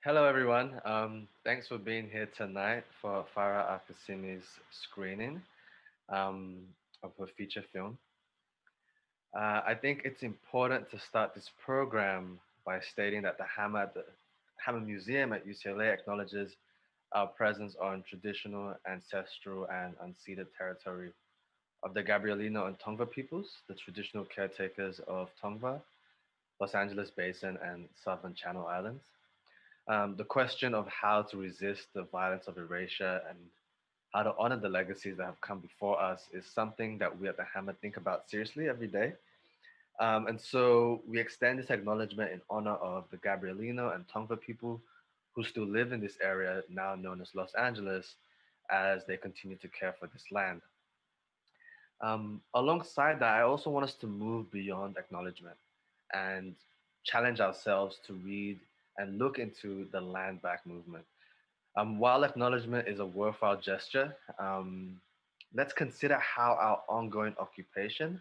Hello, everyone. Thanks for being here tonight for Farah Al Qasimi's screening of her feature film. I think it's important to start this program by stating that the Hammer Museum at UCLA acknowledges our presence on traditional, ancestral, and unceded territory of the Gabrielino and Tongva peoples, the traditional caretakers of Tongva, Los Angeles Basin, and Southern Channel Islands. The question of how to resist the violence of erasure and how to honor the legacies that have come before us is something that we at the Hammer think about seriously every day. And so we extend this acknowledgement in honor of the Gabrielino and Tongva people who still live in this area, now known as Los Angeles, as they continue to care for this land. Alongside that, I also want us to move beyond acknowledgement and challenge ourselves to read and look into the land back movement. While acknowledgement is a worthwhile gesture, let's consider how our ongoing occupation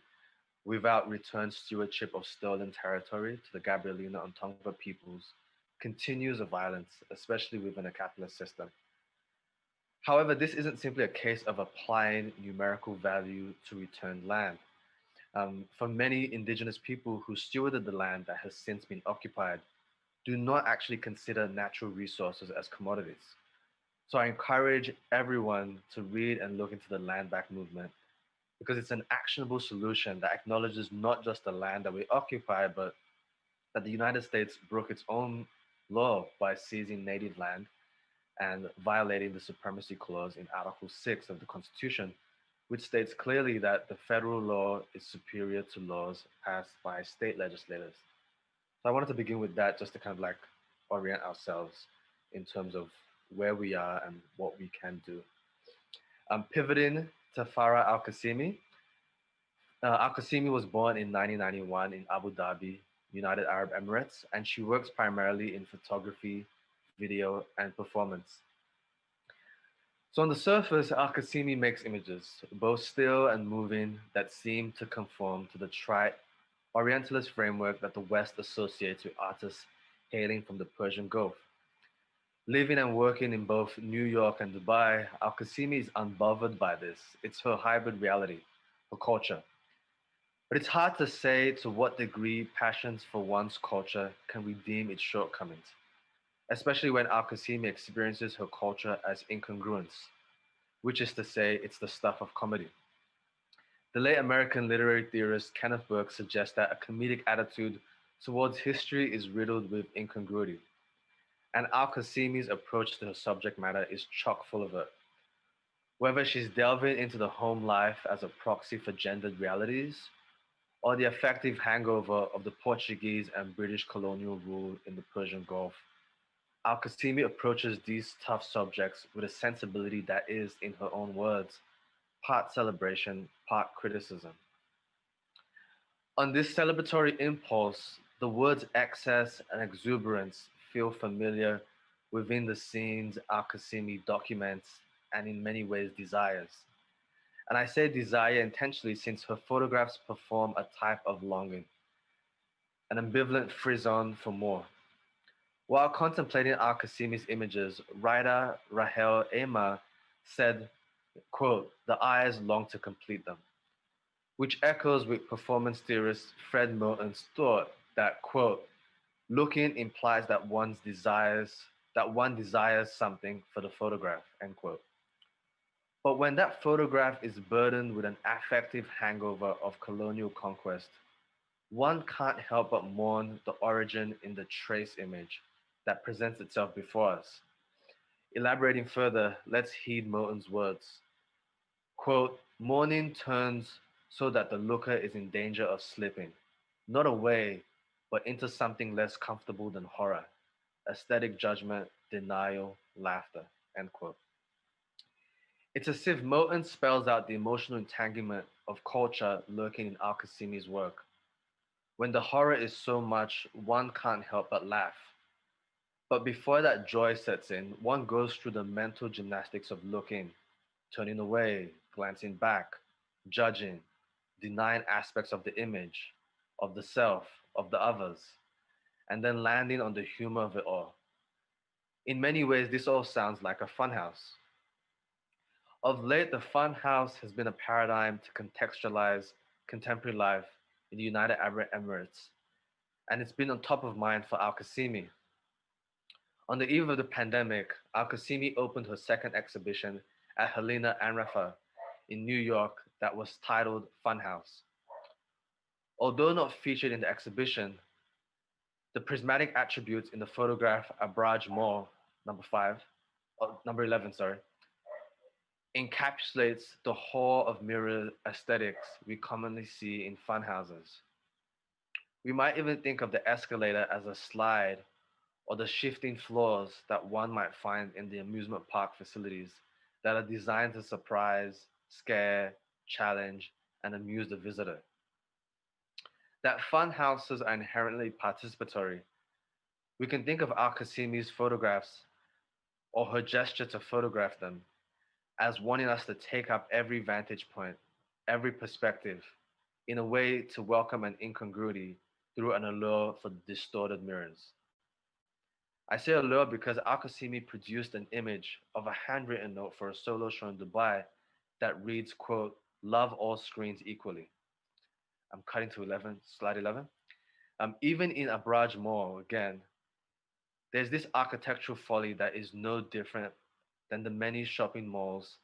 without return stewardship of stolen territory to the Gabrielino and Tongva peoples continues a violence, especially within a capitalist system. However, this isn't simply a case of applying numerical value to returned land. For many indigenous people who stewarded the land that has since been occupied, do not actually consider natural resources as commodities. So I encourage everyone to read and look into the land back movement because it's an actionable solution that acknowledges not just the land that we occupy, but that the United States broke its own law by seizing native land and violating the Supremacy Clause in Article 6 of the Constitution, which states clearly that the federal law is superior to laws passed by state legislators. So I wanted to begin with that just to kind of like orient ourselves in terms of where we are and what we can do. Pivoting to Farah Al Qasimi. Al Qasimi was born in 1991 in Abu Dhabi, United Arab Emirates, and she works primarily in photography, video, and performance. So on the surface, Al Qasimi makes images, both still and moving, that seem to conform to the trite Orientalist framework that the West associates with artists hailing from the Persian Gulf. Living and working in both New York and Dubai, Al Qasimi is unbothered by this. It's her hybrid reality, her culture. But it's hard to say to what degree passions for one's culture can redeem its shortcomings, especially when Al Qasimi experiences her culture as incongruence, which is to say, it's the stuff of comedy. The late American literary theorist Kenneth Burke suggests that a comedic attitude towards history is riddled with incongruity, and Al Qasimi's approach to her subject matter is chock full of it. Whether she's delving into the home life as a proxy for gendered realities, or the effective hangover of the Portuguese and British colonial rule in the Persian Gulf, Al Qasimi approaches these tough subjects with a sensibility that is, in her own words, part celebration, part criticism. On this celebratory impulse, the words excess and exuberance feel familiar within the scenes Al Qasimi documents and in many ways desires. And I say desire intentionally since her photographs perform a type of longing, an ambivalent frisson for more. While contemplating Al Qasimi's images, writer Rahel Ema said, quote, the eyes long to complete them, which echoes with performance theorist Fred Moten's thought that, quote, looking implies that one desires something for the photograph, end quote. But when that photograph is burdened with an affective hangover of colonial conquest, one can't help but mourn the origin in the trace image that presents itself before us. Elaborating further, let's heed Moten's words. Quote, mourning turns so that the looker is in danger of slipping, not away, but into something less comfortable than horror, aesthetic judgment, denial, laughter, end quote. It's as if Moten spells out the emotional entanglement of culture lurking in Al Qasimi's work. When the horror is so much, one can't help but laugh. But before that joy sets in, one goes through the mental gymnastics of looking, turning away, glancing back, judging, denying aspects of the image, of the self, of the others, and then landing on the humor of it all. In many ways, this all sounds like a funhouse. Of late, the funhouse has been a paradigm to contextualize contemporary life in the United Arab Emirates, and it's been on top of mind for Al Qasimi. On the eve of the pandemic, Al Qasimi opened her second exhibition at Helena Anrafa in New York that was titled Funhouse. Although not featured in the exhibition, the prismatic attributes in the photograph Abraj Mall, number 11, sorry, encapsulates the hall of mirror aesthetics we commonly see in funhouses. We might even think of the escalator as a slide or the shifting floors that one might find in the amusement park facilities that are designed to surprise, scare, challenge, and amuse the visitor. That fun houses are inherently participatory. We can think of Al Qasimi's photographs or her gesture to photograph them as wanting us to take up every vantage point, every perspective, in a way to welcome an incongruity through an allure for distorted mirrors. I say allure because Al Qasimi produced an image of a handwritten note for a solo show in Dubai that reads, quote, love all screens equally. I'm cutting to 11, slide 11. Even in Abraj Mall, again, there's this architectural folly that is no different than the many shopping malls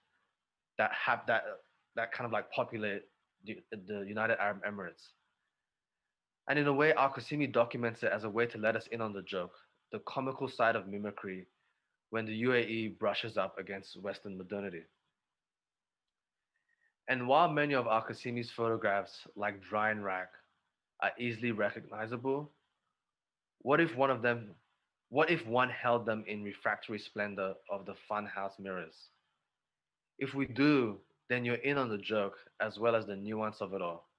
that have that kind of like populate the United Arab Emirates. And in a way, Al Qasimi documents it as a way to let us in on the joke, the comical side of mimicry when the UAE brushes up against Western modernity. And while many of Al Qasimi's photographs, like Dry and Rack, are easily recognizable, what if one of them what if one held them in refractory splendor of the funhouse mirrors? If we do, then you're in on the joke as well as the nuance of it all.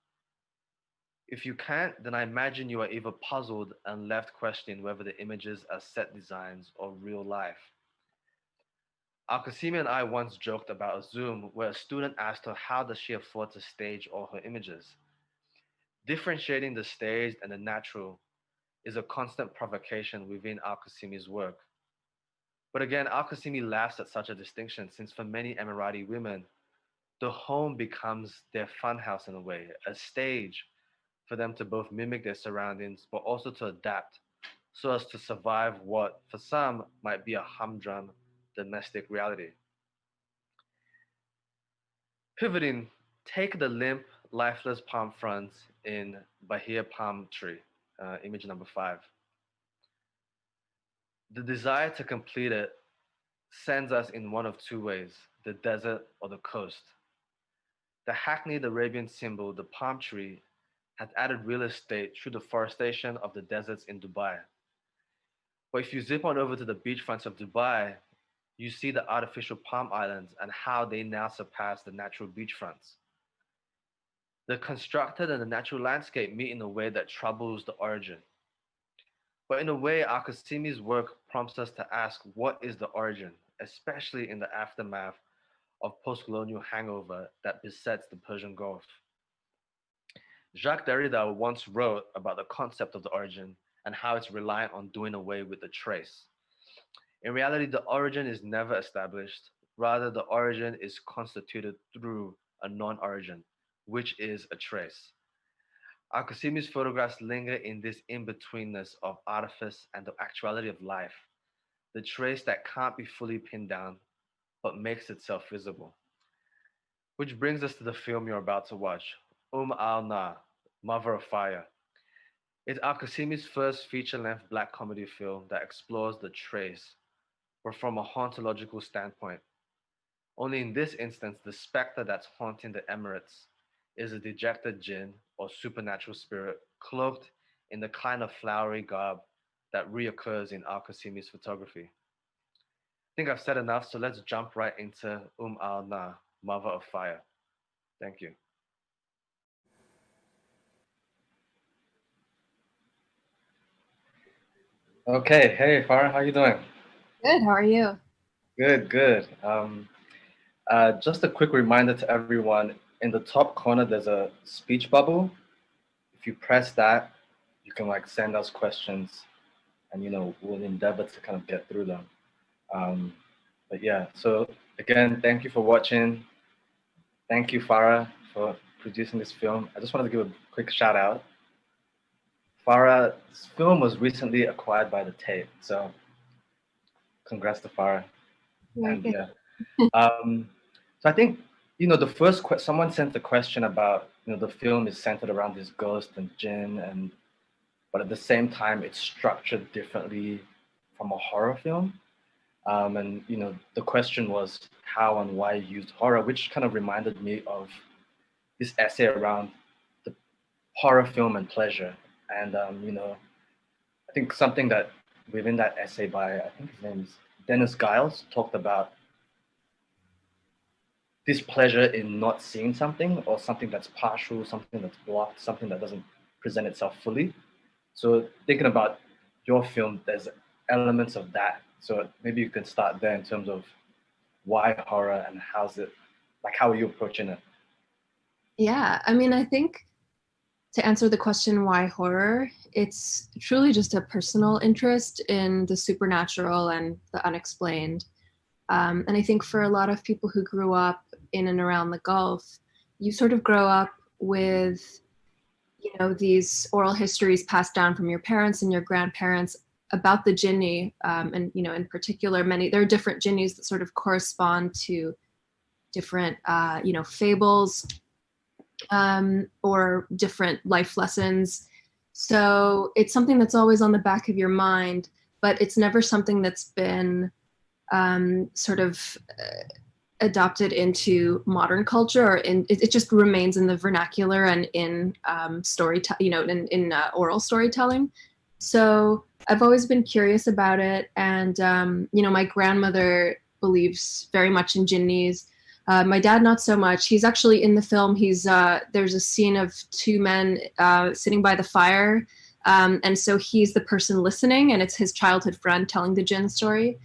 If you can't, then I imagine you are either puzzled and left questioning whether the images are set designs or real life. Al-Qasimi and I once joked about a Zoom where a student asked her how does she afford to stage all her images. Differentiating the staged and the natural is a constant provocation within Al-Qasimi's work. But again, Al-Qasimi laughs at such a distinction since for many Emirati women, the home becomes their funhouse in a way, a stage for them to both mimic their surroundings but also to adapt so as to survive what, for some, might be a humdrum domestic reality. Pivoting, take the limp, lifeless palm fronds in Bahia Palm Tree, image number 5. The desire to complete it sends us in one of two ways, the desert or the coast. The hackneyed Arabian symbol, the palm tree, has added real estate through the forestation of the deserts in Dubai. But if you zip on over to the beachfronts of Dubai, you see the artificial palm islands and how they now surpass the natural beachfronts. The constructed and the natural landscape meet in a way that troubles the origin. But in a way, Akasimi's work prompts us to ask what is the origin, especially in the aftermath of post-colonial hangover that besets the Persian Gulf. Jacques Derrida once wrote about the concept of the origin and how it's reliant on doing away with the trace. In reality, the origin is never established. Rather, the origin is constituted through a non-origin, which is a trace. Al-Qasimi's photographs linger in this in-betweenness of artifice and the actuality of life, the trace that can't be fully pinned down, but makes itself visible. Which brings us to the film you're about to watch, Al Naar, Mother of Fire. It's Al-Qasimi's first feature-length black comedy film that explores the trace, but from a hauntological standpoint. Only in this instance, the specter that's haunting the Emirates is a dejected jinn or supernatural spirit cloaked in the kind of flowery garb that reoccurs in Al Qasimi's photography. I think I've said enough, so let's jump right into Al Naar, Mother of Fire. Thank you. Okay, hey Farah, how you doing? Good. How are you? Good, good. Just a quick reminder to everyone, in the top corner there's a speech bubble. If you press that, you can like send us questions and we'll endeavor to kind of get through them. Um, but yeah, so again, thank you for watching. Thank you, Farah, for producing this film. I just wanted to give a quick shout out. Farah's film was recently acquired by the Tate, so congrats to Farah. Very And good. yeah, so I think the first someone sent a question about the film is centered around this ghost and jinn, and but at the same time it's structured differently from a horror film. And the question was how and why you used horror, which kind of reminded me of this essay around the horror film and pleasure. And I think something that within that essay by I think his name is Dennis Giles talked about this pleasure in not seeing something or something that's partial, something that's blocked, something that doesn't present itself fully. So thinking about your film, there's elements of that. So maybe you can start there in terms of why horror and how's it, like how are you approaching it? Yeah, I mean, I think to answer the question why horror, it's truly just a personal interest in the supernatural and the unexplained. And I think for a lot of people who grew up in and around the Gulf, you sort of grow up with, these oral histories passed down from your parents and your grandparents about the jinni, and in particular, there are different jinnis that sort of correspond to different, fables, or different life lessons. So it's something that's always on the back of your mind, but it's never something that's been sort of adopted into modern culture, or it just remains in the vernacular and in oral storytelling. So I've always been curious about it, and my grandmother believes very much in jinnis. My dad, not so much. He's actually in the film. There's a scene of two men sitting by the fire, and so he's the person listening, and it's his childhood friend telling the jinn story.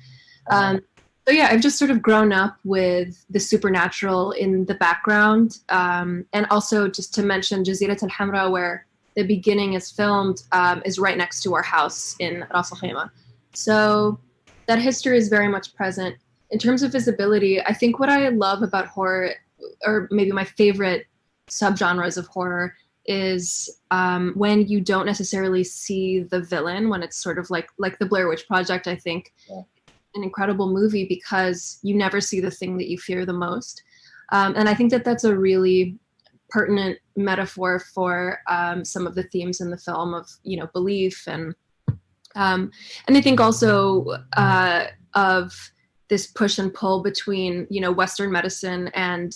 So yeah, I've just sort of grown up with the supernatural in the background, and also just to mention Jazirat Al Hamra, where the beginning is filmed, is right next to our house in Ras Al Khaimah. So that history is very much present. In terms of visibility, I think what I love about horror, or maybe my favorite subgenres of horror, is when you don't necessarily see the villain, when it's sort of like the Blair Witch Project. I think an incredible movie because you never see the thing that you fear the most, and I think that that's a really pertinent metaphor for some of the themes in the film of belief, and I think also of this push and pull between Western medicine and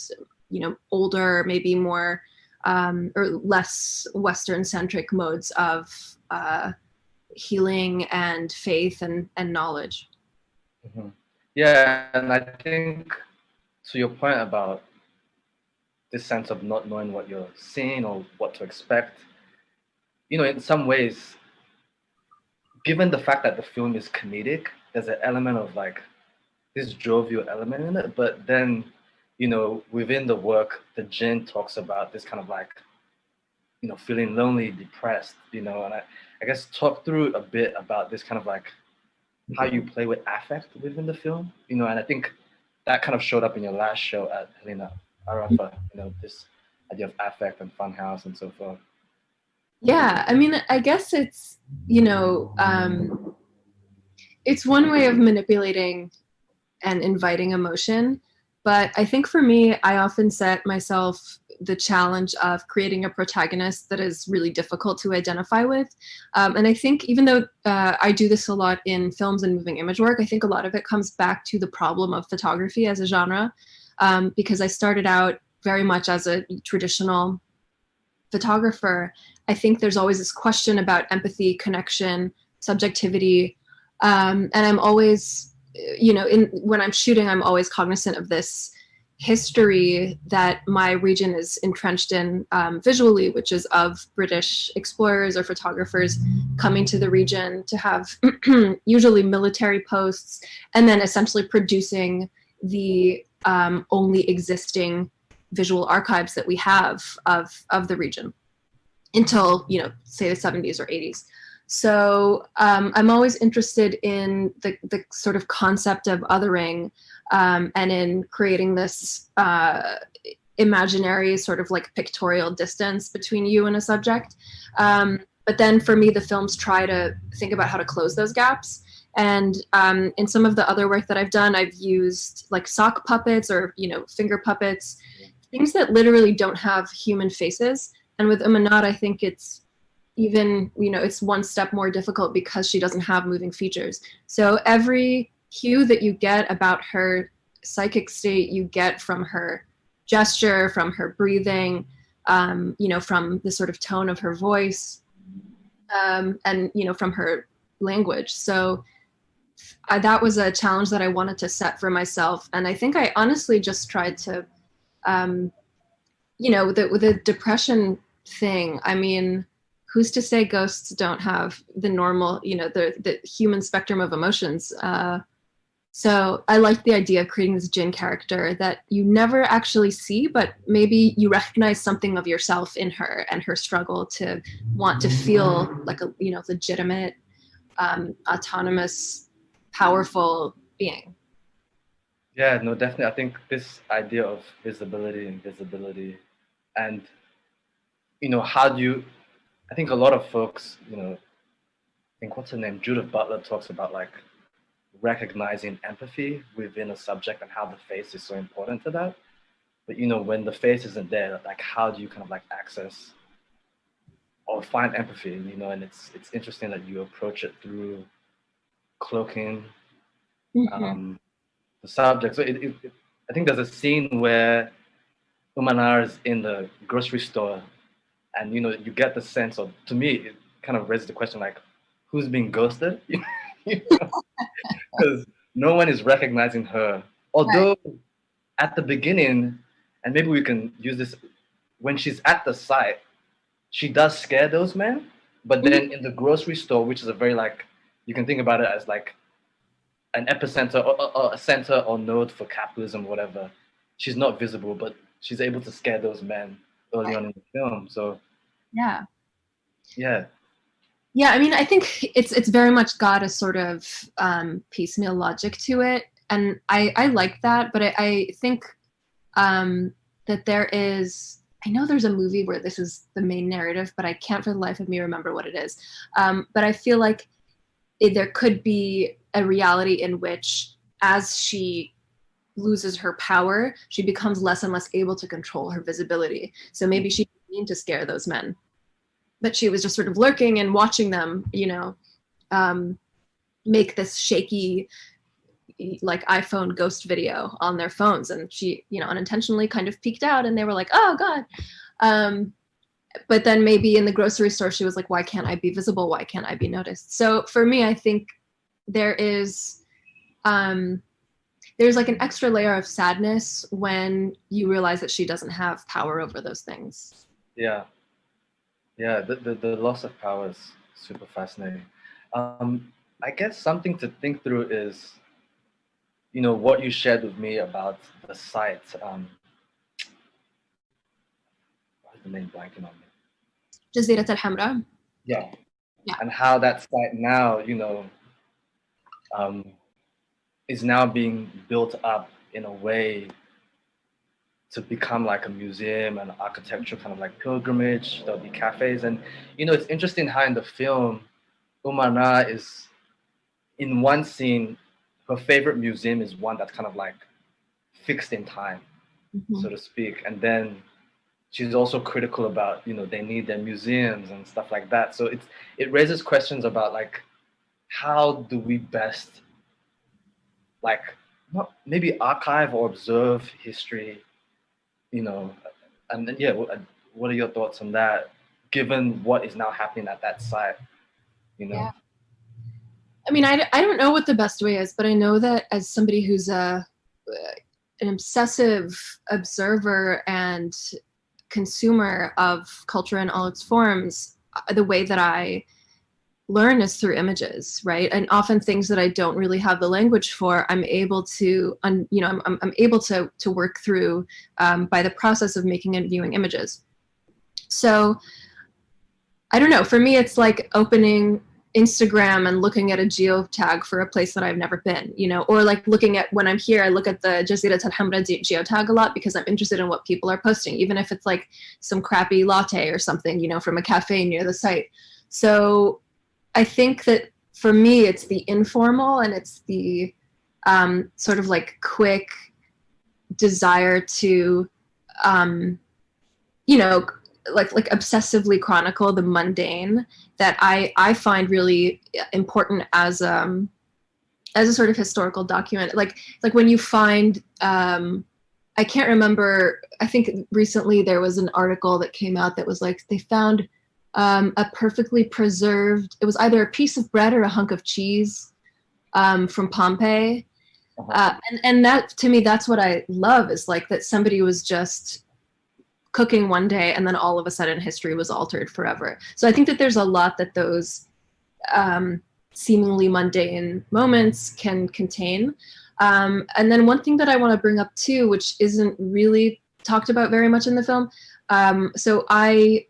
older, maybe more or less Western centric modes of healing and faith and knowledge. Mm-hmm. Yeah, and I think to your point about this sense of not knowing what you're seeing or what to expect, in some ways, given the fact that the film is comedic, there's an element of like this jovial element in it. But then, within the work, the Jin talks about this kind of like, feeling lonely, depressed, and I guess talk through a bit about this kind of like how you play with affect within the film, and I think that kind of showed up in your last show at Helena Arafa, this idea of affect and Funhouse and so forth. Yeah, I mean, I guess it's one way of manipulating and inviting emotion. But I think for me, I often set myself the challenge of creating a protagonist that is really difficult to identify with. And I think even though I do this a lot in films and moving image work, I think a lot of it comes back to the problem of photography as a genre, because I started out very much as a traditional photographer. I think there's always this question about empathy, connection, subjectivity, and I'm always, when I'm shooting, I'm always cognizant of this history that my region is entrenched in visually, which is of British explorers or photographers coming to the region to have usually military posts, and then essentially producing the only existing visual archives that we have of the region until, say the 70s or 80s. So I'm always interested in the sort of concept of othering, and in creating this imaginary sort of like pictorial distance between you and a subject. But then for me, the films try to think about how to close those gaps. And in some of the other work that I've done, I've used like sock puppets or, finger puppets, things that literally don't have human faces. And with Um Al Naar, I think it's even, it's one step more difficult because she doesn't have moving features. So every cue that you get about her psychic state, you get from her gesture, from her breathing, from the sort of tone of her voice, and from her language. So that was a challenge that I wanted to set for myself, and I think I honestly just tried to, um, with the depression thing. I mean, who's to say ghosts don't have the normal, the human spectrum of emotions? So I like the idea of creating this Jin character that you never actually see, but maybe you recognize something of yourself in her and her struggle to want to feel like a legitimate, autonomous, powerful being. Yeah, no, definitely. I think this idea of visibility and visibility, and how do you? I think a lot of folks, I think what's her name, Judith Butler talks about like recognizing empathy within a subject and how the face is so important to that. But when the face isn't there, like how do you kind of like access or find empathy? And it's interesting that you approach it through cloaking Mm-hmm. the subject. So I think there's a scene where Um Al Naar is in the grocery store, and you get the sense of, to me, it kind of raises the question like, who's being ghosted? Because no one is recognizing her. Right. Although at the beginning, and maybe we can use this, when she's at the site, she does scare those men. But Mhm. then in the grocery store, which is a very like, you can think about it as like an epicenter or a center or node for capitalism, whatever. She's not visible, but she's able to scare those men early on in the film. So Yeah. yeah, Yeah, I mean, I think it's very much got a sort of piecemeal logic to it, and I like that. But I think that there is. I know there's a movie where this is the main narrative, but I can't for the life of me remember what it is. But I feel like there could be a reality in which, as she loses her power, she becomes less and less able to control her visibility. So maybe she didn't mean to scare those men, but she was just sort of lurking and watching them, um, make this shaky, like iPhone ghost video on their phones, and she, unintentionally kind of peeked out, and they were like, "Oh God." Um, but then maybe in the grocery store, she was like, "Why can't I be visible? Why can't I be noticed?" So for me, I think there is. There's like an extra layer of sadness when you realize that she doesn't have power over those things. yeah, yeah. The loss of power is super fascinating. I guess something to think through is, what you shared with me about the site. Why is the name blanking on me? جزيرة الحمراء. Yeah, Yeah. and how that site now, um, is now being built up in a way to become like a museum and architecture kind of like pilgrimage. There'll be cafes, and it's interesting how in the film, Um Al Naar is in one scene, her favorite museum is one that's kind of like fixed in time, Mm-hmm. so to speak, and then she's also critical about they need their museums and stuff like that. So it raises questions about like how do we best like not maybe archive or observe history, you know, and then, yeah, what are your thoughts on that, given what is now happening at that site, you know? Yeah. I mean, I don't know what the best way is, but I know that as somebody who's an obsessive observer and consumer of culture in all its forms, the way that I learn is through images, right? And often things that I don't really have the language for, I'm able to, I'm able to work through by the process of making and viewing images. So I don't know. For me, it's like opening. Instagram and looking at a geotag for a place that I've never been, you know, or like looking at when I'm here, I look at the Jazira Hamra geotag a lot because I'm interested in what people are posting, even if it's like some crappy latte or something, you know, from a cafe near the site. So I think that for me, it's the informal and it's the sort of like quick desire to, you know, like obsessively chronicle the mundane that I find really important as a sort of historical document. Like when you find I can't remember, I think recently there was an article that came out that was like they found a perfectly preserved, it was either a piece of bread or a hunk of cheese from Pompeii. And that, to me, that's what I love, is like that somebody was just cooking one day and then all of a sudden history was altered forever. So I think that there's a lot that those seemingly mundane moments can contain. And then one thing that I want to bring up too, which isn't really talked about very much in the film. So I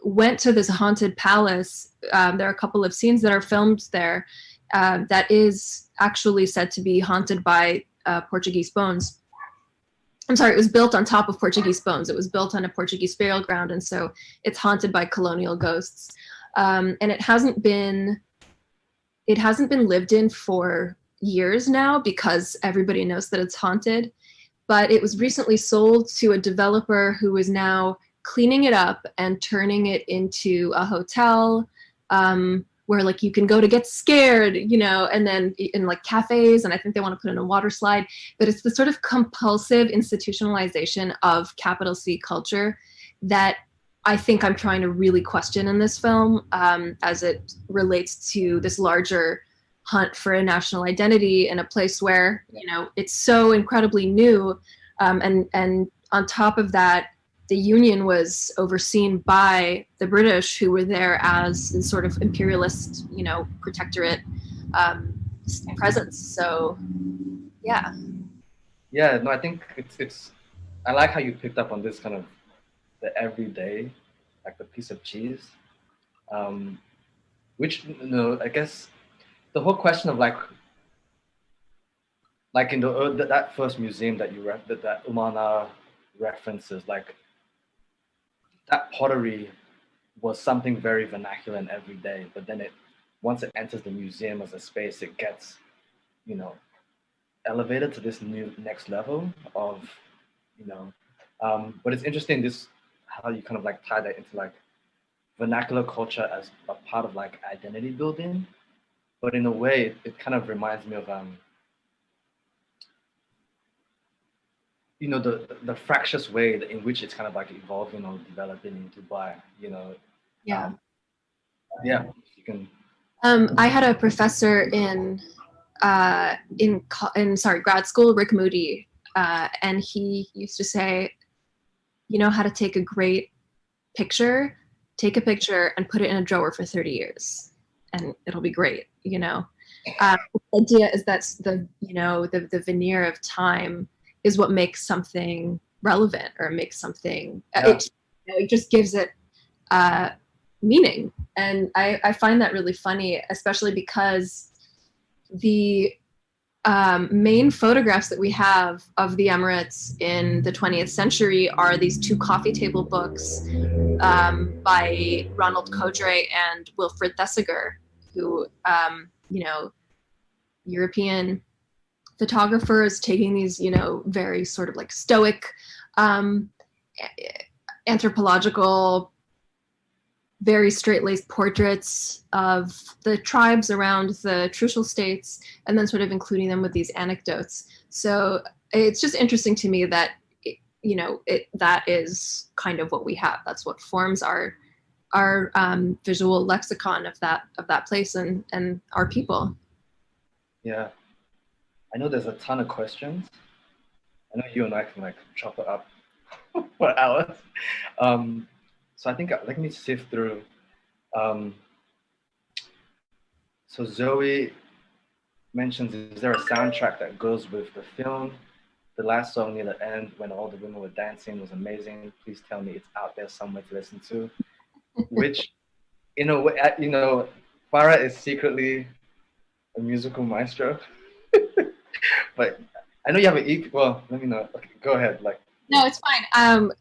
went to this haunted palace. There are a couple of scenes that are filmed there that is actually said to be haunted by Portuguese bones. I'm sorry, it was built on top of Portuguese bones. It was built on a Portuguese burial ground, and so it's haunted by colonial ghosts. And it hasn't been lived in for years now because everybody knows that it's haunted. But it was recently sold to a developer who is now cleaning it up and turning it into a hotel where like you can go to get scared, you know, and then in like cafes, and I think they want to put in a water slide. But it's the sort of compulsive institutionalization of capital C culture that I think I'm trying to really question in this film as it relates to this larger hunt for a national identity in a place where, you know, it's so incredibly new. And on top of that, the Union was overseen by the British, who were there as a sort of imperialist, you know, protectorate presence. So, yeah. Yeah, no, I think it's. I like how you picked up on this kind of the everyday, like the piece of cheese, which, you know, I guess the whole question of like in that first museum that you that Um Al Naar references, like that pottery was something very vernacular and everyday, but then once it enters the museum as a space, it gets, you know, elevated to this new next level of, you know, but it's interesting this how you kind of like tie that into like vernacular culture as a part of like identity building, but in a way it kind of reminds me of you know, the fractious way in which it's kind of like evolving or developing in Dubai, you know. Yeah. Yeah, you can. I had a professor in grad school, Rick Moody, and he used to say, you know how to take a great picture, take a picture and put it in a drawer for 30 years and it'll be great, you know. The idea is that the veneer of time is what makes something relevant or makes something it just gives it meaning. And I find that really funny, especially because the main photographs that we have of the Emirates in the 20th century are these two coffee table books by Ronald Codre and Wilfred Thesiger, who, you know, European photographers taking these, you know, very sort of like stoic anthropological, very straight-laced portraits of the tribes around the Trucial states, and then sort of including them with these anecdotes. So it's just interesting to me that, you know, that is kind of what we have. That's what forms our visual lexicon of that place and our people. Yeah, I know there's a ton of questions. I know you and I can like chop it up for hours. So I think let me sift through. So Zoe mentions, is there a soundtrack that goes with the film? The last song near the end when all the women were dancing was amazing. Please tell me it's out there somewhere to listen to. Which, in a way, you know, Farah is secretly a musical maestro, but I know you have an EP. Well, let me know. Okay, go ahead. Like, No, it's fine.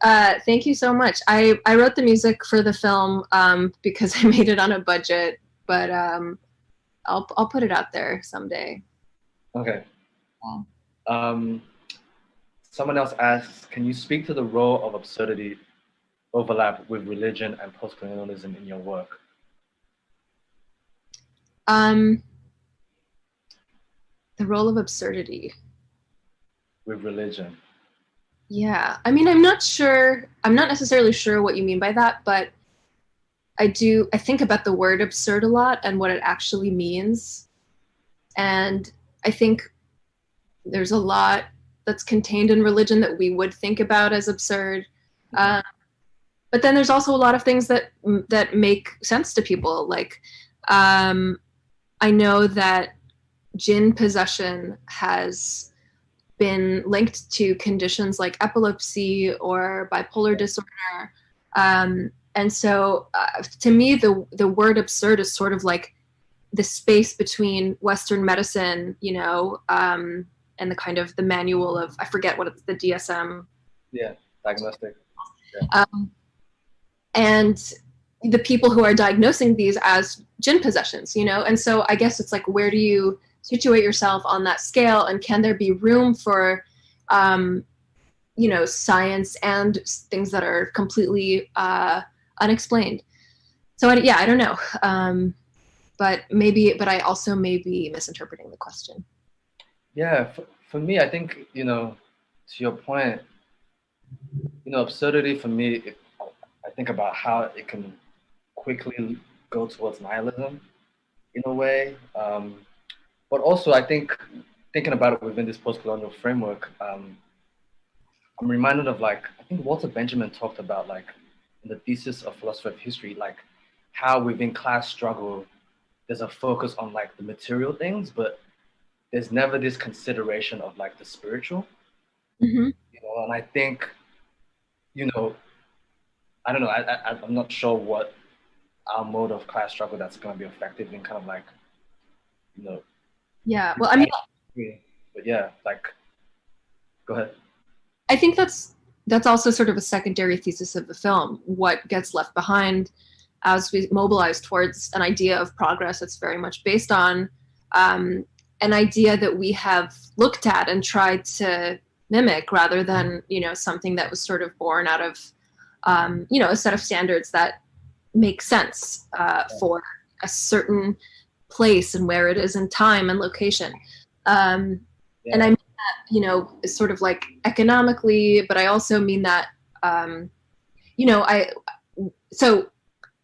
Thank you so much. I wrote the music for the film because I made it on a budget, but I'll put it out there someday. okay. Yeah. Um, Someone else asks, can you speak to the role of absurdity overlap with religion and post-colonialism in your work? Um, the role of absurdity. With religion. Yeah. I mean, I'm not sure. I'm not necessarily sure what you mean by that, but I think about the word absurd a lot and what it actually means. And I think there's a lot that's contained in religion that we would think about as absurd. Mm-hmm. But then there's also a lot of things that make sense to people. Like, I know that jinn possession has been linked to conditions like epilepsy or bipolar disorder. And so, to me, the word absurd is sort of like the space between Western medicine, and the kind of the manual of, I forget what it's, the DSM. Yeah, diagnostic. Yeah. And the people who are diagnosing these as jinn possessions, and so I guess it's like, where do you situate yourself on that scale, and can there be room for science and things that are completely unexplained? So I don't know, but I also may be misinterpreting the question. Yeah, for me, I think, to your point, absurdity for me, I think about how it can quickly go towards nihilism in a way. But also, I think thinking about it within this post-colonial framework, I'm reminded of, like, I think Walter Benjamin talked about, like, in the thesis of philosophy of history, like how within class struggle, there's a focus on like the material things, but there's never this consideration of like the spiritual. Mm-hmm. And I think, I don't know, I'm not sure what our mode of class struggle that's going to be effective in kind of like, Yeah, well, I mean, but yeah, like, go ahead. I think that's also sort of a secondary thesis of the film. What gets left behind as we mobilize towards an idea of progress that's very much based on an idea that we have looked at and tried to mimic, rather than something that was sort of born out of a set of standards that make sense for a certain place and where it is in time and location. And I mean that, sort of like economically, but I also mean that, so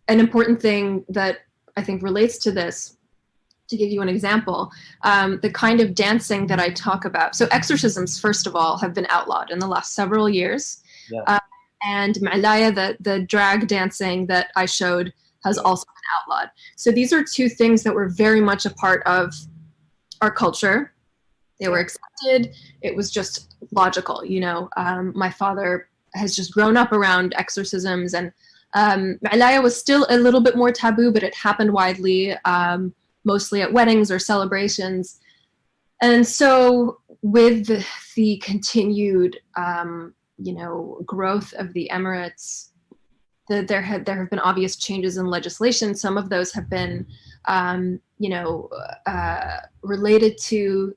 an important thing that I think relates to this, to give you an example, the kind of dancing that I talk about. So exorcisms, first of all, have been outlawed in the last several years. Yeah. And Ma'laya, the drag dancing that I showed, has also been outlawed. So these are two things that were very much a part of our culture. They were accepted. It was just logical. My father has just grown up around exorcisms, and Ma'laya was still a little bit more taboo, but it happened widely, mostly at weddings or celebrations. And so with the continued, growth of the Emirates, there have been obvious changes in legislation. Some of those have been, related to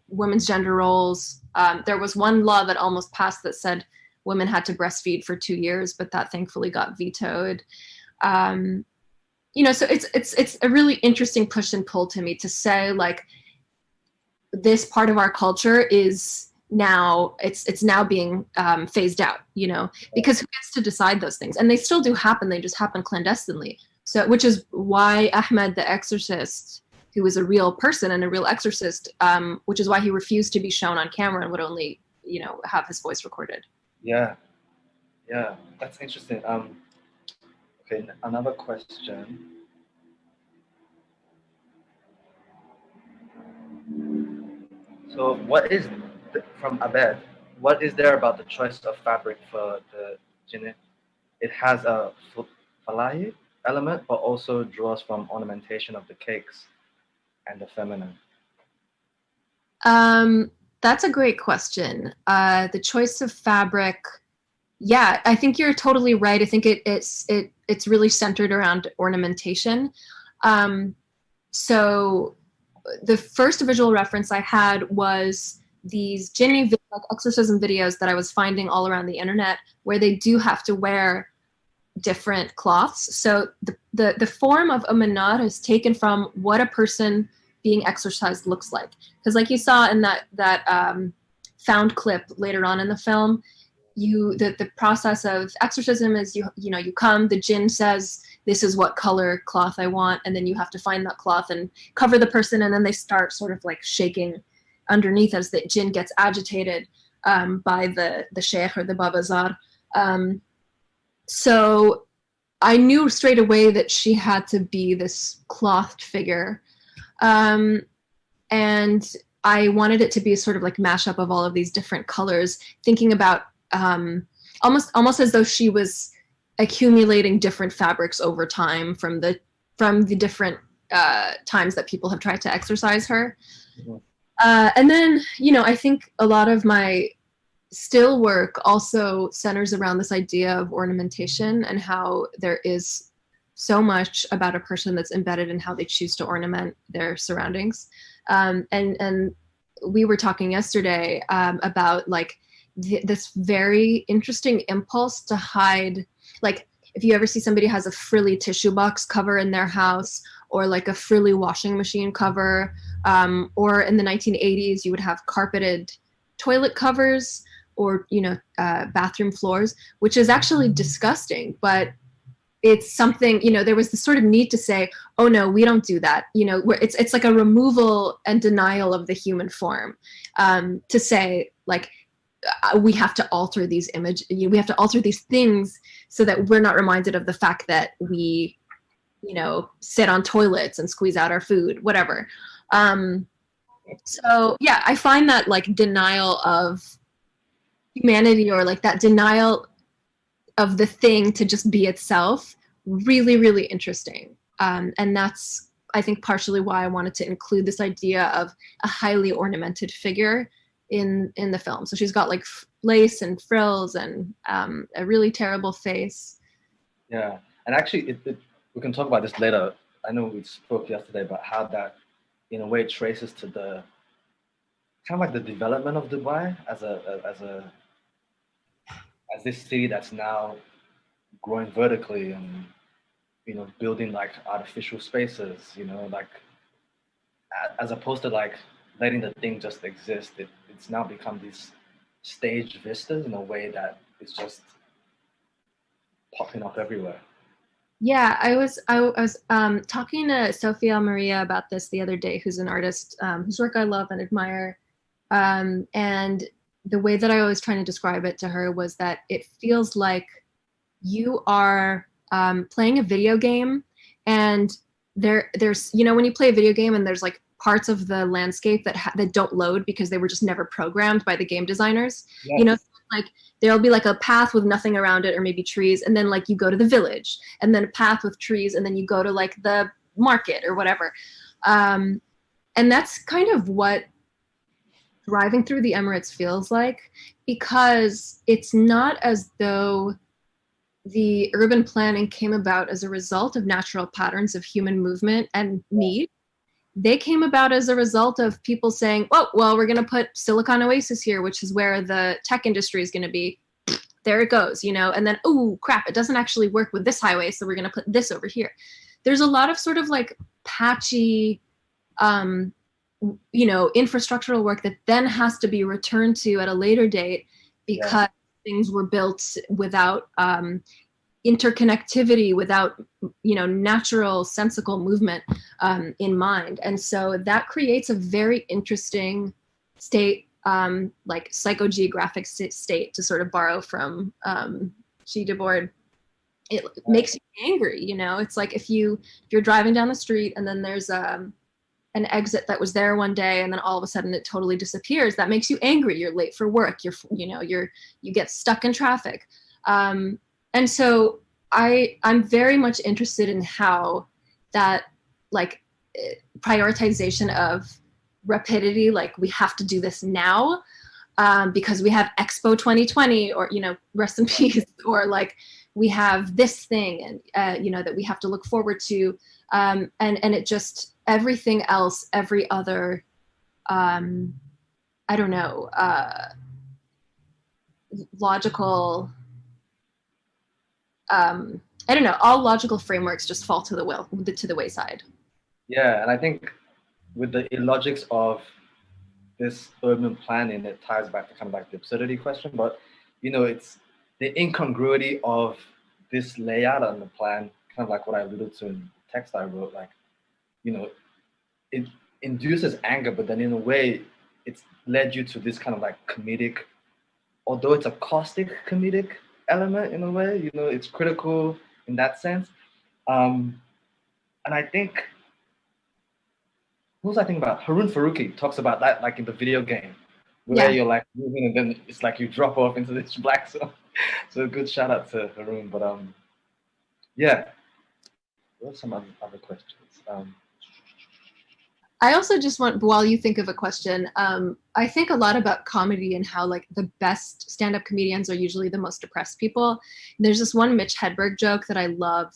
women's gender roles. There was one law that almost passed that said women had to breastfeed for 2 years, but that thankfully got vetoed. So it's a really interesting push and pull to me to say, like, this part of our culture is now it's now being phased out, because who gets to decide those things? And they still do happen. They just happen clandestinely. So, which is why Ahmed the exorcist, who was a real person and a real exorcist, which is why he refused to be shown on camera and would only, have his voice recorded. Yeah, that's interesting. Okay, another question. So, from Abed? What is there about the choice of fabric for the Genies? It has a falahi, element, but also draws from ornamentation of the cakes and the feminine? That's a great question. The choice of fabric, yeah, I think you're totally right. I think it's really centered around ornamentation. So the first visual reference I had was these Genie like exorcism videos that I was finding all around the internet, where they do have to wear different cloths. So the form of Um Al Naar is taken from what a person being exorcised looks like. Because like you saw in that found clip later on in the film, the process of exorcism is you come, the jinn says this is what color cloth I want, and then you have to find that cloth and cover the person, and then they start sort of like shaking underneath as the jinn gets agitated by the sheikh or the babazar. So I knew straight away that she had to be this clothed figure. And I wanted it to be sort of like mashup of all of these different colors, thinking about almost as though she was accumulating different fabrics over time from the different times that people have tried to exorcise her. Mhm. And then, I think a lot of my still work also centers around this idea of ornamentation and how there is so much about a person that's embedded in how they choose to ornament their surroundings. And we were talking yesterday about like this very interesting impulse to hide, like if you ever see somebody has a frilly tissue box cover in their house, or like a frilly washing machine cover, or in the 1980s you would have carpeted toilet covers, or bathroom floors, which is actually disgusting, but it's something, there was this sort of need to say, oh no, we don't do that, where it's like a removal and denial of the human form, to say like we have to alter these we have to alter these things so that we're not reminded of the fact that we sit on toilets and squeeze out our food, whatever. So yeah, I find that like denial of humanity, or like that denial of the thing to just be itself, really, really interesting. And that's, I think, partially why I wanted to include this idea of a highly ornamented figure in the film. So she's got like lace and frills and a really terrible face. Yeah, and actually, we can talk about this later. I know we spoke yesterday about how that, in a way, traces to the kind of like the development of Dubai as this city that's now growing vertically and building like artificial spaces, like as opposed to like letting the thing just exist. It's now become these staged vistas in a way that is just popping up everywhere. Yeah, I was talking to Sophia Maria about this the other day, who's an artist whose work I love and admire. And the way that I was trying to describe it to her was that it feels like you are playing a video game, and there's when you play a video game and there's like parts of the landscape that don't load because they were just never programmed by the game designers. Yes. Like there'll be like a path with nothing around it, or maybe trees, and then like you go to the village, and then a path with trees, and then you go to like the market or whatever. And that's kind of what driving through the Emirates feels like, because it's not as though the urban planning came about as a result of natural patterns of human movement and need. They came about as a result of people saying, oh, well, we're going to put Silicon Oasis here, which is where the tech industry is going to be. There it goes, and then, oh, crap, it doesn't actually work with this highway, so we're going to put this over here. There's a lot of sort of like patchy, infrastructural work that then has to be returned to at a later date because things were built without interconnectivity, without natural sensical movement in mind. And so that creates a very interesting state, like psychogeographic state, to sort of borrow from G. Debord. It makes you angry. It's like if you're driving down the street and then there's an exit that was there one day and then all of a sudden it totally disappears, that makes you angry. You're late for work, you get stuck in traffic. And so I'm very much interested in how that like prioritization of rapidity, like we have to do this now because we have Expo 2020, or rest in peace, or like we have this thing, and that we have to look forward to, and it just everything else, every other, I don't know, logical. I don't know. All logical frameworks just fall to the wayside. Yeah, and I think with the illogics of this urban planning, it ties back to kind of like the absurdity question. But it's the incongruity of this layout on the plan, kind of like what I alluded to in the text I wrote. Like, you know, it induces anger, but then in a way, it's led you to this kind of like comedic, although it's a caustic comedic element in a way. It's critical in that sense. And I think, who was I thinking about? Harun Faruqi talks about that, like in the video game, where Yeah. you're like moving and then it's like you drop off into this black zone. So good shout out to Harun. But yeah, what are some other questions? I also just want, while you think of a question, I think a lot about comedy and how like the best stand-up comedians are usually the most depressed people. There's this one Mitch Hedberg joke that I love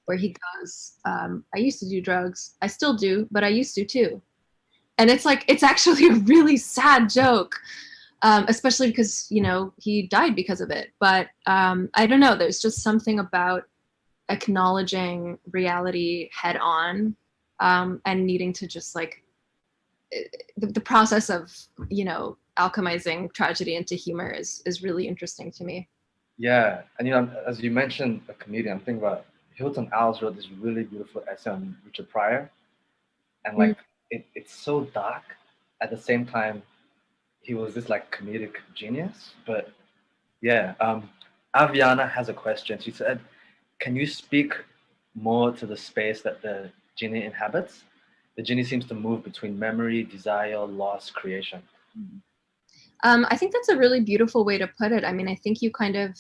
where he goes, I used to do drugs. I still do, but I used to too. And it's like, it's actually a really sad joke, especially because, he died because of it. But I don't know, there's just something about acknowledging reality head on, and needing to just like the process of alchemizing tragedy into humor is really interesting to me. Yeah, and as you mentioned, a comedian, I'm thinking about Hilton Als wrote this really beautiful essay on Richard Pryor, and like it's so dark. At the same time, he was this like comedic genius. But yeah, Aviana has a question. She said, "Can you speak more to the space that the genie inhabits? The genie seems to move between memory, desire, loss, creation." I think that's a really beautiful way to put it. I mean, I think you kind of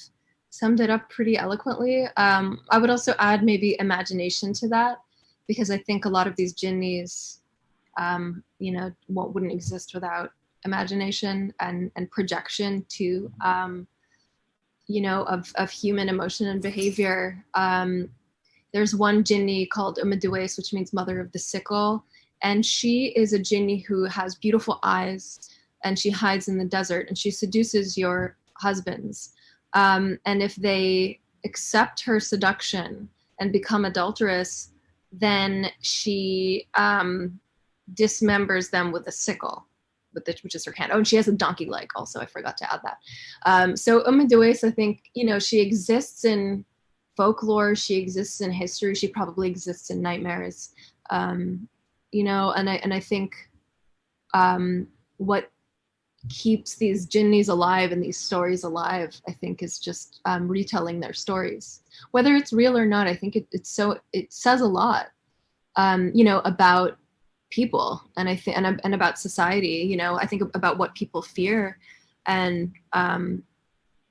summed it up pretty eloquently. I would also add maybe imagination to that, because I think a lot of these jinnis, wouldn't exist without imagination and projection too, of human emotion and behavior. There's one jinni called Umadues, which means mother of the sickle, and she is a jinni who has beautiful eyes, and she hides in the desert, and she seduces your husbands. And if they accept her seduction and become adulterous, then she dismembers them with a sickle, which is her hand. Oh, and she has a donkey leg also. I forgot to add that. So Umadues, I think, she exists in folklore. She exists in history. She probably exists in nightmares. And I think what keeps these jinnis alive and these stories alive, I think, is just retelling their stories, whether it's real or not. I think it says a lot, about people, and I think and about society. I think about what people fear, and I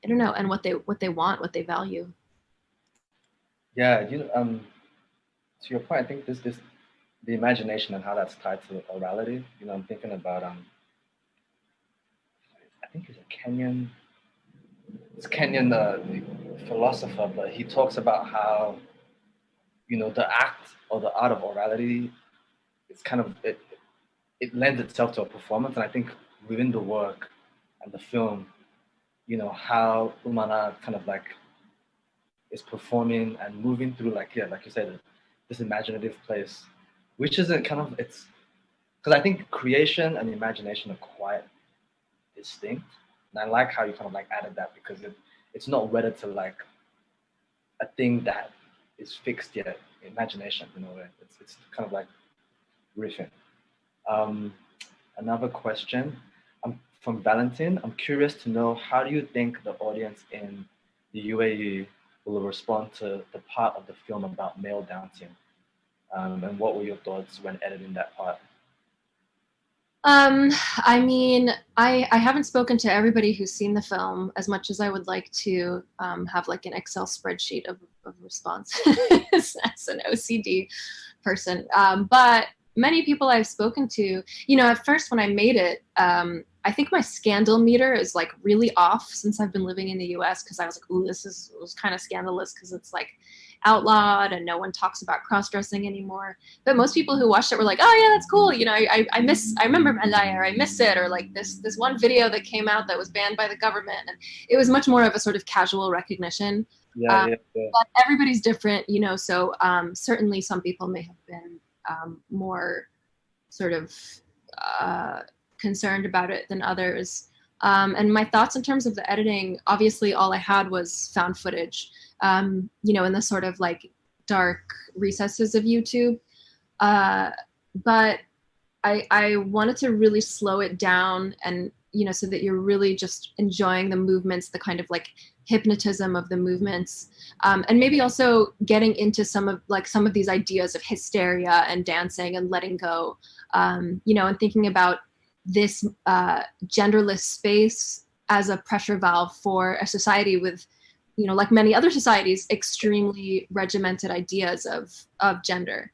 don't know, and what they want, what they value. Yeah, to your point, I think this the imagination and how that's tied to orality. I'm thinking about I think he's a Kenyan philosopher, but he talks about how the act or the art of orality, it's kind of it lends itself to a performance, and I think within the work and the film, how Umana kind of like is performing and moving through, like, yeah, like you said, this imaginative place, which isn't kind of, it's because I think creation and imagination are quite distinct, and I like how you kind of like added that, because it's not wedded to like a thing that is fixed yet. Imagination, it's kind of like riffing. Um, Another question, from Valentin. I'm curious to know, how do you think the audience in the UAE will respond to the part of the film about male dancing? And what were your thoughts when editing that part? Um, I mean, I haven't spoken to everybody who's seen the film as much as I would like to have like an Excel spreadsheet of response as an OCD person. But many people I've spoken to, you know, at first when I made it, I think my scandal meter is like really off since I've been living in the US because I was like, ooh, was kind of scandalous because it's like outlawed and no one talks about cross-dressing anymore. But most people who watched it were like, oh yeah, that's cool. You know, I remember Malaya, or I miss it, or like this one video that came out that was banned by the government. And it was much more of a sort of casual recognition. Yeah, Um, yeah, yeah. but everybody's different, you know, so certainly some people may have been more sort of uh, concerned about it than others. And my thoughts in terms of the editing, obviously all I had was found footage, you know, in the sort of like dark recesses of YouTube. Uh, but I wanted to really slow it down and, you know, so that you're really just enjoying the movements, the kind of like hypnotism of the movements. And maybe also getting into some of these ideas of hysteria and dancing and letting go, you know, and thinking about this genderless space as a pressure valve for a society with, you know, like many other societies, extremely regimented ideas of gender.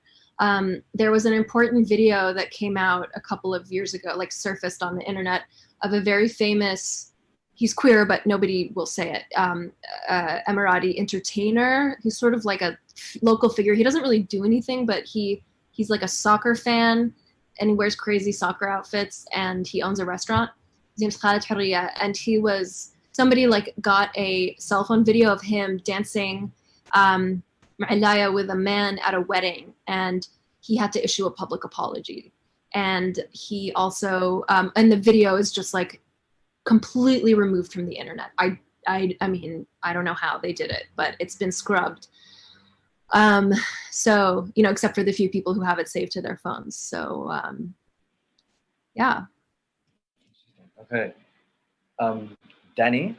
There was an important video that came out a couple of years ago, like surfaced on the internet, of a very famous, he's queer, but nobody will say it, Emirati entertainer. He's sort of like a local figure. He doesn't really do anything, but he's like a soccer fan and he wears crazy soccer outfits and he owns a restaurant. His name's Khaled Harriya, and he was, somebody like got a cell phone video of him dancing Ma'alaya with a man at a wedding, and he had to issue a public apology. And he also, and the video is just like completely removed from the internet. I mean, I don't know how they did it, but it's been scrubbed. So, you know, except for the few people who have it saved to their phones. So, yeah. Okay. Um, Danny,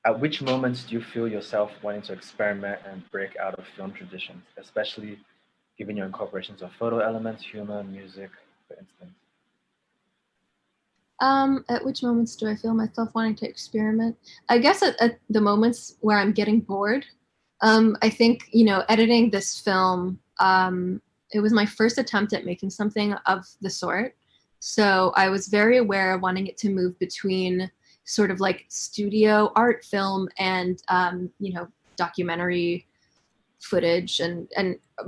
at which moments do you feel yourself wanting to experiment and break out of film traditions, especially given your incorporations of photo elements, humor, music, for instance? At which moments do I feel myself wanting to experiment? I guess at the moments where I'm getting bored. I think, you know, editing this film, it was my first attempt at making something of the sort. So I was very aware of wanting it to move between sort of like studio art film and, you know, documentary footage. And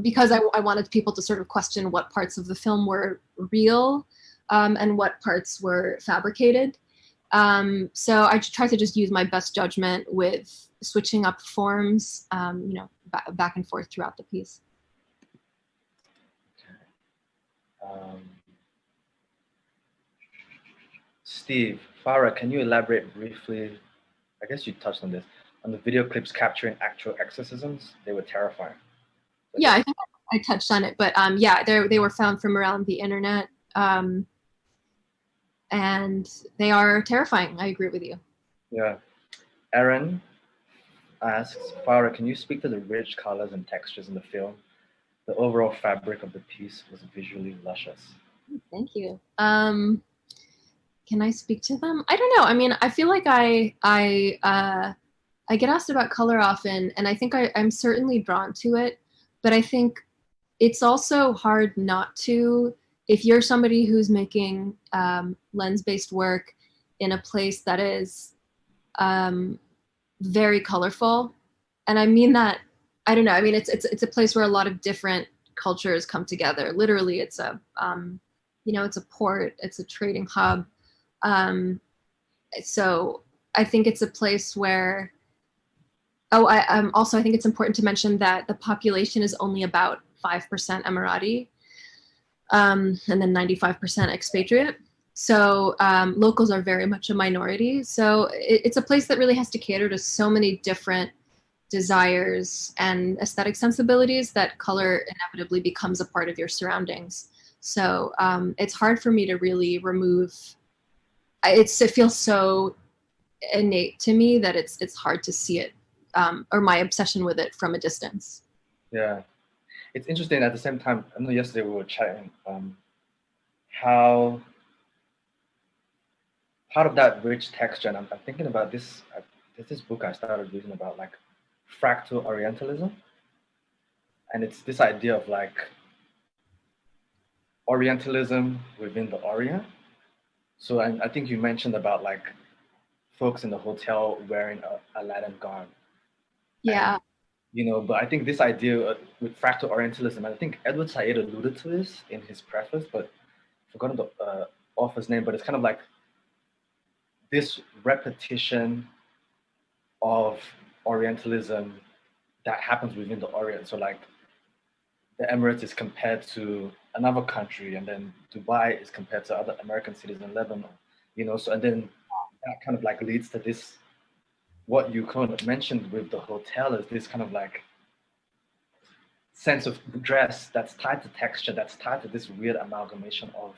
because I wanted people to sort of question what parts of the film were real and what parts were fabricated. So I tried to just use my best judgment with switching up forms, you know, back and forth throughout the piece. Um, Steve, Farah, can you elaborate briefly? I guess you touched on this, on the video clips capturing actual exorcisms. They were terrifying. Yeah, I think I touched on it, but yeah, they were found from around the internet, and they are terrifying. I agree with you. Yeah. Aaron asks, Farah, can you speak to the rich colors and textures in the film? The overall fabric of the piece was visually luscious. Thank you. Can I speak to them? I don't know. I mean, I feel like I get asked about color often, and I think I'm certainly drawn to it, but I think it's also hard not to if you're somebody who's making lens-based work in a place that is very colorful. And I mean that, I don't know, I mean, it's a place where a lot of different cultures come together. Literally, it's a, you know, it's a port, it's a trading hub. So I think it's a place where, oh, also, I think it's important to mention that the population is only about 5% Emirati, and then 95% expatriate. So locals are very much a minority. So it's a place that really has to cater to so many different desires and aesthetic sensibilities that color inevitably becomes a part of your surroundings. So it's hard for me to really remove. It feels so innate to me that it's hard to see it, or my obsession with it from a distance. Yeah, it's interesting. At the same time, I know yesterday we were chatting how part of that rich texture. And I'm thinking about this. There's this book I started reading about like fractal Orientalism, and it's this idea of like Orientalism within the Orient. So I think you mentioned about like folks in the hotel wearing a Latin garb, and Yeah, but I think this idea with fractal Orientalism, and I think Edward Said alluded to this in his preface, but I've forgotten the author's name. But it's kind of like this repetition of Orientalism that happens within the Orient. So like the Emirates is compared to another country, and then Dubai is compared to other American cities in Lebanon. So and then that kind of like leads to this what you kind of mentioned with the hotel is this kind of like sense of dress that's tied to texture, that's tied to this weird amalgamation of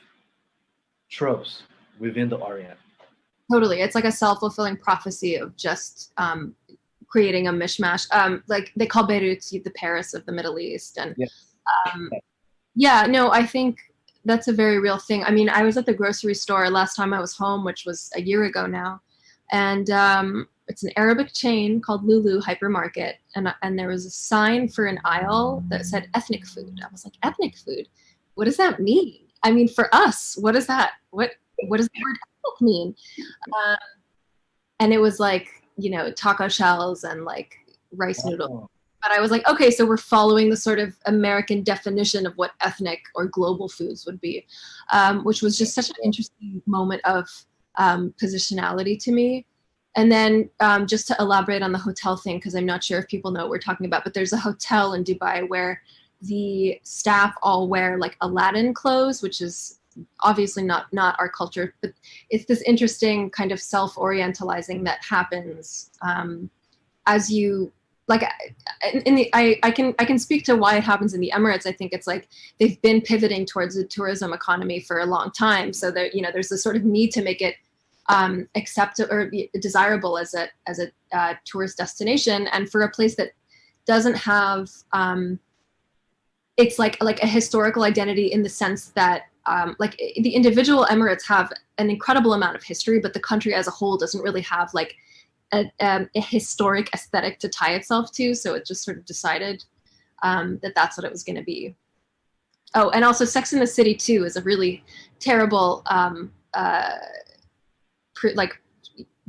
tropes within the Orient. totally. It's like a self-fulfilling prophecy of just creating a mishmash. Like they call Beirut the Paris of the Middle East, and Yeah. um, yeah, no, I think that's a very real thing. I mean, I was at the grocery store last time I was home, which was a year ago now, and it's an Arabic chain called Lulu Hypermarket, and there was a sign for an aisle that said ethnic food. I was like, ethnic food? What does that mean? I mean, for us, what is that? What does the word ethnic mean? Um, and it was like, taco shells and like rice noodles. Oh, But I was like, okay, so we're following the sort of American definition of what ethnic or global foods would be, which was just such an interesting moment of positionality to me. And then just to elaborate on the hotel thing, because I'm not sure if people know what we're talking about, but there's a hotel in Dubai where the staff all wear like Aladdin clothes, which is obviously not our culture, but it's this interesting kind of self-orientalizing that happens as you like in the I can speak to why it happens in the Emirates. I think it's like they've been pivoting towards a tourism economy for a long time, so that there's this sort of need to make it acceptable or desirable as a tourist destination, and for a place that doesn't have it's like a historical identity in the sense that like the individual Emirates have an incredible amount of history, but the country as a whole doesn't really have like a historic aesthetic to tie itself to. So it just sort of decided that that's what it was going to be. Oh, and also Sex in the City too is a really terrible like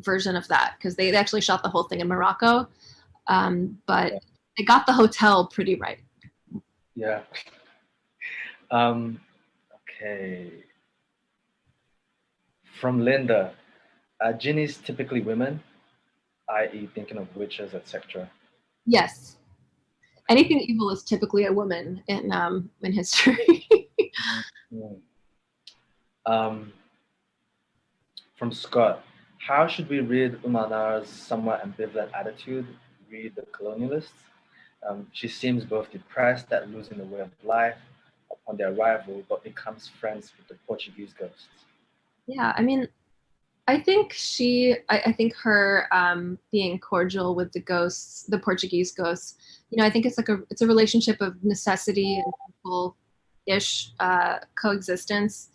version of that, because they actually shot the whole thing in Morocco, but yeah. they got the hotel pretty right. Yeah. Um, okay. From Linda, Genies typically women, i.e., thinking of witches, etc. Yes, anything evil is typically a woman in history. Mm. Um, from Scott, how should we read Al Naar's somewhat ambivalent attitude? Read the colonialists. She seems both depressed at losing the way of life upon their arrival, but becomes friends with the Portuguese ghosts. Yeah, I mean, I think her being cordial with the ghosts, the Portuguese ghosts, I think it's a relationship of necessity and peaceful-ish coexistence,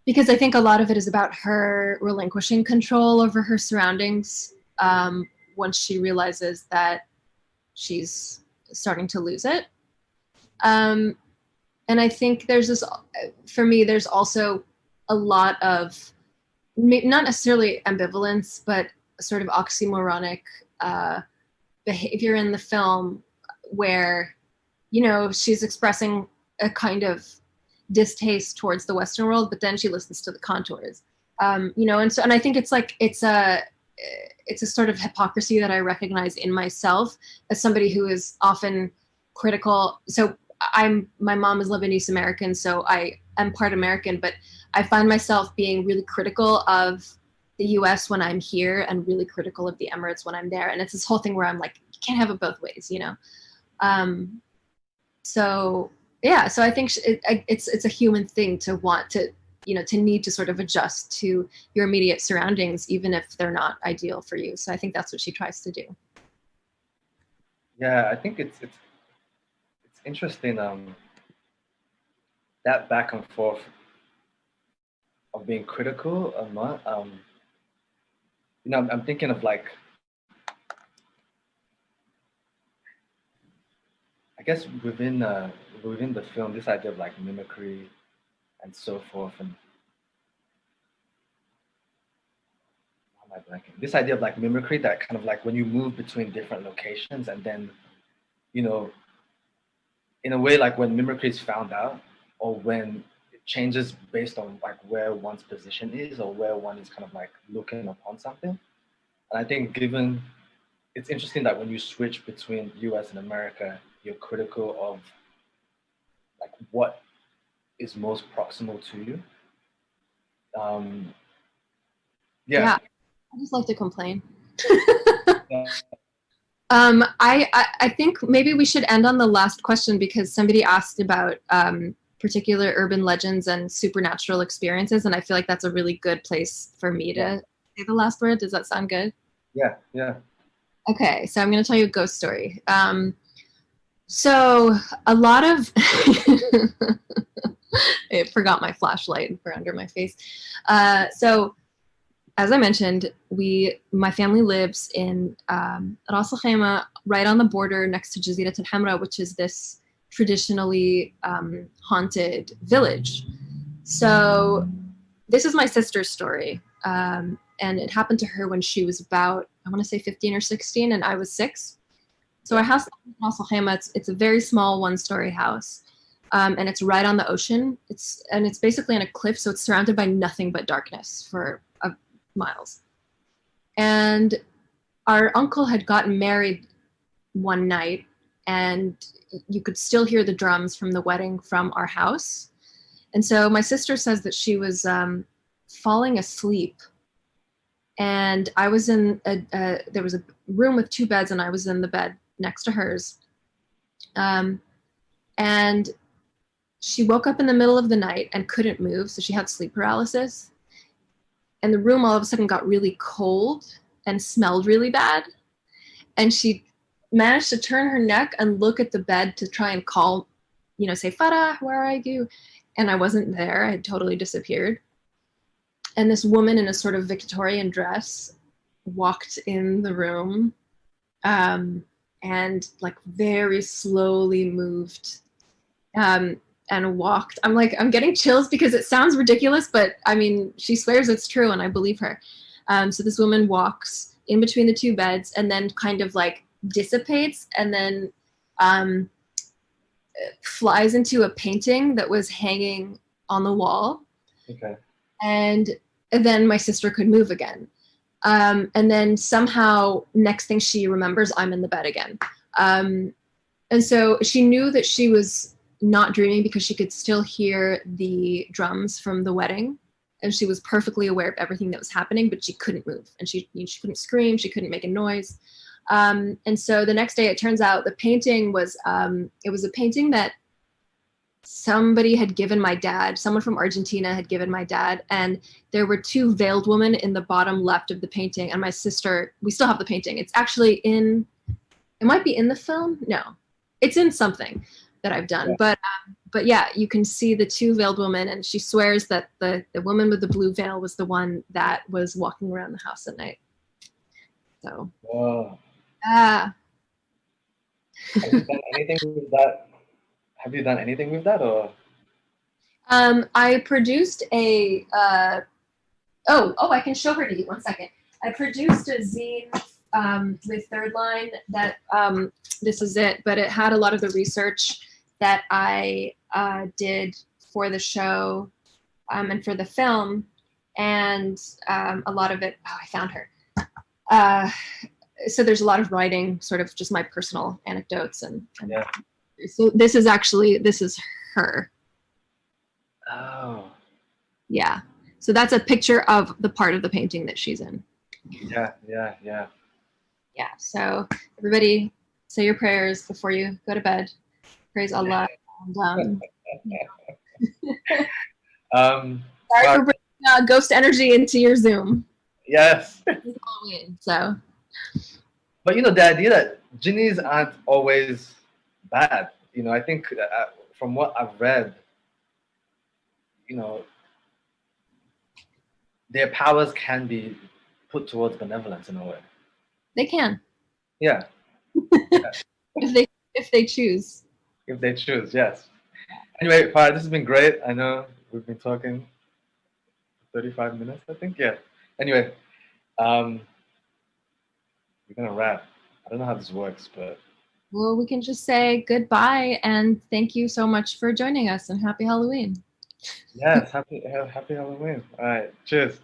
because I think a lot of it is about her relinquishing control over her surroundings once she realizes that she's starting to lose it. Um, and I think for me, there's also a lot of not necessarily ambivalence, but sort of oxymoronic uh, behavior in the film where, she's expressing a kind of distaste towards the Western world, but then she listens to the contours. And I think it's a sort of hypocrisy that I recognize in myself as somebody who is often critical. So my mom is Lebanese American, so I am part American, but I find myself being really critical of the US when I'm here and really critical of the Emirates when I'm there. And it's this whole thing where I'm like, you can't have it both ways. Um, so yeah, so I think it's a human thing to want to, to need to sort of adjust to your immediate surroundings, even if they're not ideal for you. So I think that's what she tries to do. Yeah, I think it's interesting that back and forth of being critical or not. I'm thinking of like, I guess within the film, this idea of like mimicry and so forth, and why am I blanking? This idea of like mimicry that kind of like when you move between different locations, and then you know, in a way, like when mimicry is found out, or when it changes based on like where one's position is, or where one is kind of like looking upon something. And I think given it's interesting that when you switch between US and America, you're critical of like what is most proximal to you. Um, yeah. Yeah, I just like to complain. Yeah. I think maybe we should end on the last question because somebody asked about particular urban legends and supernatural experiences, and I feel like that's a really good place for me to say the last word. Does that sound good? Yeah. Yeah. Okay, so I'm going to tell you a ghost story. So a lot of I forgot my flashlight for under my face. So as I mentioned, my family lives in Ras Al Khaimah, right on the border next to Jazirat Al Hamra, which is this traditionally haunted village. So this is my sister's story, and it happened to her when she was about, I want to say 15 or 16, and I was 6. So our house in Ras Al Khaimah, it's a very small one-story house. And it's right on the ocean. It's basically on a cliff, so it's surrounded by nothing but darkness for miles. And our uncle had gotten married one night, and you could still hear the drums from the wedding from our house. And so my sister says that she was falling asleep, and I was in there was a room with 2 beds, and I was in the bed next to hers. And she woke up in the middle of the night and couldn't move, so she had sleep paralysis. And the room all of a sudden got really cold and smelled really bad. And she managed to turn her neck and look at the bed to try and call, say, Farah, where are you? And I wasn't there. I had totally disappeared. And this woman in a sort of Victorian dress walked in the room, and like very slowly moved and walked. I'm getting chills because it sounds ridiculous, but I mean, she swears it's true and I believe her. So this woman walks in between the 2 beds and then kind of like dissipates, and then flies into a painting that was hanging on the wall. Okay. And then my sister could move again. And then somehow next thing she remembers, I'm in the bed again. And so she knew that she was not dreaming because she could still hear the drums from the wedding, and she was perfectly aware of everything that was happening, but she couldn't move, and she couldn't scream, she couldn't make a noise. And so the next day, it turns out the painting was it was a painting that somebody had given my dad. Someone from Argentina had given my dad, and there were 2 veiled women in the bottom left of the painting. And my sister, we still have the painting. It's actually in. It might be in the film. No, it's in something that I've done. Yeah. But yeah, you can see the 2 veiled women, and she swears that the woman with the blue veil was the one that was walking around the house at night. So. Whoa. Ah. Have you done anything with that? Have you done anything with that, or? I produced a. I can show her to you. 1 second. I produced a zine with Third Line that this is it, but it had a lot of the research that I did for the show and for the film, and a lot of it. Oh, I found her. So there's a lot of writing, sort of just my personal anecdotes, and Yeah. So this is her. Oh. Yeah. So that's a picture of the part of the painting that she's in. Yeah. Yeah. So everybody say your prayers before you go to bed. Praise Allah. And, sorry for bringing ghost energy into your Zoom. Yes. It's Halloween, so. But the idea that genies aren't always bad. I think from what I've read, their powers can be put towards benevolence in a way. They can. Yeah, yeah. If they choose. If they choose, yes. Anyway, Farah, this has been great. I know we've been talking 35 minutes, I think. Yeah. Anyway, um, we're gonna wrap. I don't know how this works, but Well, we can just say goodbye and thank you so much for joining us and happy Halloween. yes, happy Halloween. All right, cheers.